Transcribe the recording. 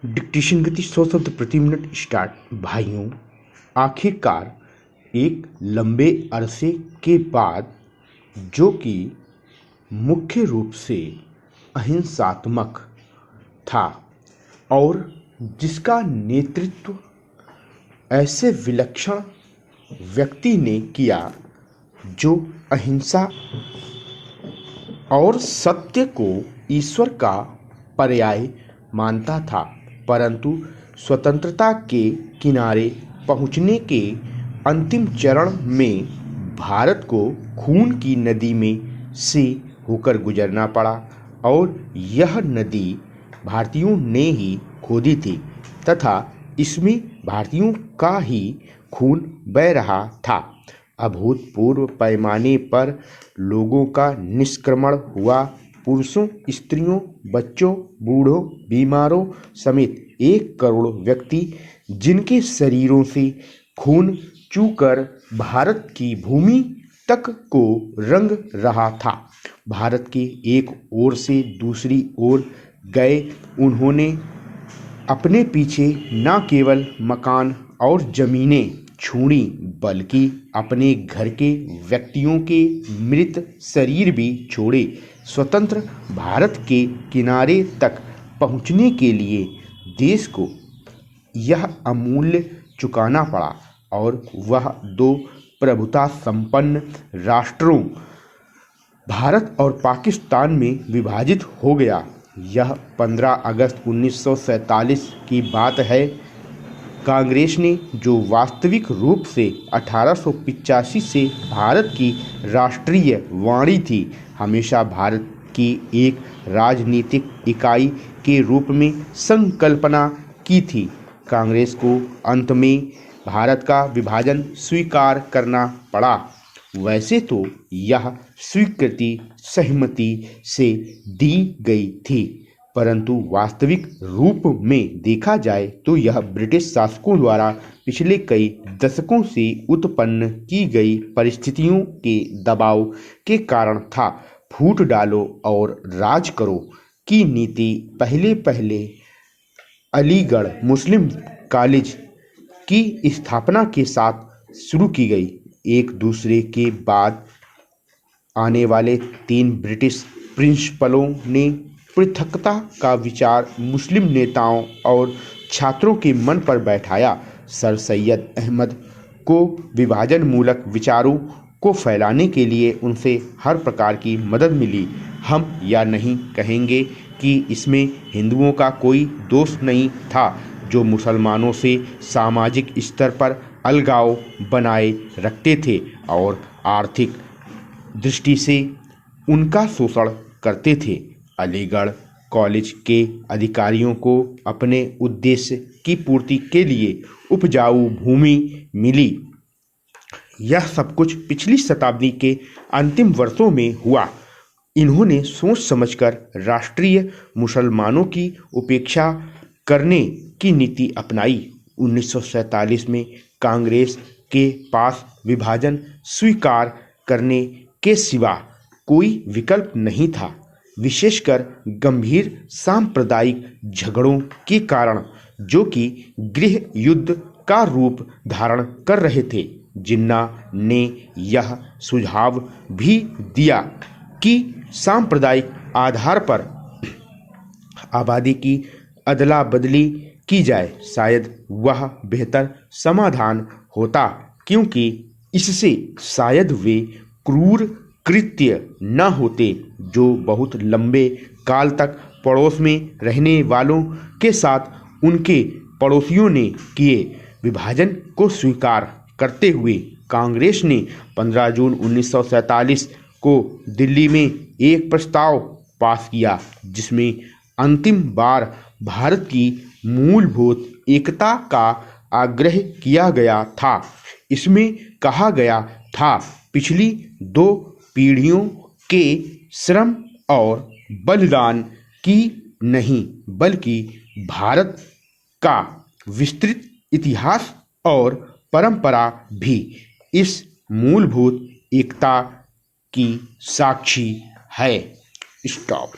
Dictation गति 100 शब्द प्रति मिनट स्टार्ट। भाइयों, आखिरकार एक लंबे अरसे के बाद, जो कि मुख्य रूप से अहिंसात्मक था और जिसका नेतृत्व ऐसे विलक्षण व्यक्ति ने किया जो अहिंसा और सत्य को ईश्वर का पर्याय मानता था, परंतु स्वतंत्रता के किनारे पहुंचने के अंतिम चरण में भारत को खून की नदी में से होकर गुजरना पड़ा और यह नदी भारतीयों ने ही खोदी थी तथा इसमें भारतीयों का ही खून बह रहा था। अभूतपूर्व पैमाने पर लोगों का निष्क्रमण हुआ। पुरुषों, स्त्रियों, बच्चों, बूढ़ों, बीमारों समेत 1 करोड़ व्यक्ति जिनके शरीरों से खून चूकर भारत की भूमि तक को रंग रहा था, भारत के एक ओर से दूसरी ओर गए। उन्होंने अपने पीछे न केवल मकान और जमीनें छोड़ी, बल्कि अपने घर के व्यक्तियों के मृत शरीर भी छोड़े। स्वतंत्र भारत के किनारे तक पहुंचने के लिए देश को यह अमूल्य चुकाना पड़ा और वह 2 प्रभुता संपन्न राष्ट्रों भारत और पाकिस्तान में विभाजित हो गया। यह 15 अगस्त 1947 की बात है। कांग्रेस ने, जो वास्तविक रूप से 1885 से भारत की राष्ट्रीय वाणी थी, हमेशा भारत की एक राजनीतिक इकाई के रूप में संकल्पना की थी। कांग्रेस को अंत में भारत का विभाजन स्वीकार करना पड़ा। वैसे तो यह स्वीकृति सहमति से दी गई थी, परंतु वास्तविक रूप में देखा जाए तो यह ब्रिटिश शासकों द्वारा पिछले कई दशकों से उत्पन्न की गई परिस्थितियों के दबाव के कारण था। फूट डालो और राज करो की नीति पहले अलीगढ़ मुस्लिम कॉलेज की स्थापना के साथ शुरू की गई। एक दूसरे के बाद आने वाले 3 ब्रिटिश प्रिंसिपलों ने पृथकता का विचार मुस्लिम नेताओं और छात्रों के मन पर बैठाया। सर सैयद अहमद को विभाजन मूलक विचारों को फैलाने के लिए उनसे हर प्रकार की मदद मिली। हम यह नहीं कहेंगे कि इसमें हिंदुओं का कोई दोष नहीं था, जो मुसलमानों से सामाजिक स्तर पर अलगाव बनाए रखते थे और आर्थिक दृष्टि से उनका शोषण करते थे। अलीगढ़ कॉलेज के अधिकारियों को अपने उद्देश्य की पूर्ति के लिए उपजाऊ भूमि मिली। यह सब कुछ पिछली शताब्दी के अंतिम वर्षों में हुआ। इन्होंने सोच समझकर राष्ट्रीय मुसलमानों की उपेक्षा करने की नीति अपनाई। 1947 में कांग्रेस के पास विभाजन स्वीकार करने के सिवा कोई विकल्प नहीं था, विशेषकर गंभीर सांप्रदायिक झगड़ों के कारण, जो कि गृह युद्ध का रूप धारण कर रहे थे। जिन्ना ने यह सुझाव भी दिया कि सांप्रदायिक आधार पर आबादी की अदला बदली की जाए। शायद वह बेहतर समाधान होता, क्योंकि इससे शायद वे क्रूर कृत्य न होते जो बहुत लंबे काल तक पड़ोस में रहने वालों के साथ उनके पड़ोसियों ने किए। विभाजन को स्वीकार करते हुए कांग्रेस ने 15 जून 1947 को दिल्ली में एक प्रस्ताव पास किया, जिसमें अंतिम बार भारत की मूलभूत एकता का आग्रह किया गया था। इसमें कहा गया था, पिछली 2 पीढ़ियों के श्रम और बलिदान की नहीं, बल्कि भारत का विस्तृत इतिहास और परंपरा भी इस मूलभूत एकता की साक्षी है। स्टॉप।